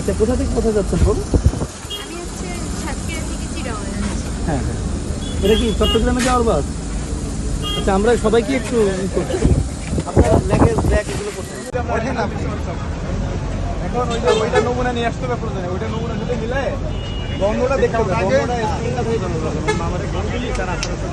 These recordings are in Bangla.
আচ্ছা, কোথা থেকে কোথায় যাচ্ছেন বলুন? আমি হচ্ছে সাতক্ষীরা থেকে চিটাগং যাচ্ছি। হ্যাঁ হ্যাঁ, এটা কি চট্টগ্রামে যাওয়ার বাস? আচ্ছা, আমরা সবাইকে একটু করছি, আপনার লেগেজ ব্যাগ এগুলো করছেন এখন ওইটা নমুনা নিয়ে আসতে হবে প্রয়োজনে, ওইটা নমুনার সাথে মিলে গন্ধটা দেখতে হবে, গন্ধটা স্কিনটা হয়ে যাবে। আমাদের গন্ধ দিলি তার আশেপাশে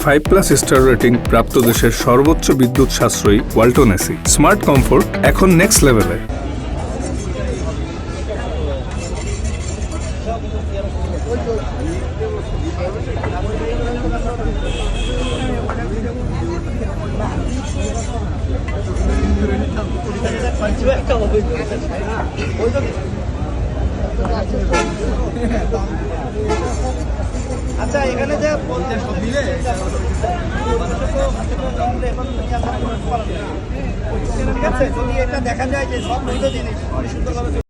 ফাইভ প্লাস স্টার রেটিং প্রাপ্ত দেশের সর্বোচ্চ বিদ্যুৎ সাশ্রয়ী ওয়ালটন এসি। স্মার্ট কমফোর্ট এখন নেক্সট লেভেলে। আচ্ছা, এখানে যে ঠিক আছে, যদি এটা দেখা যায় যে সব জিনিস সুন্দরভাবে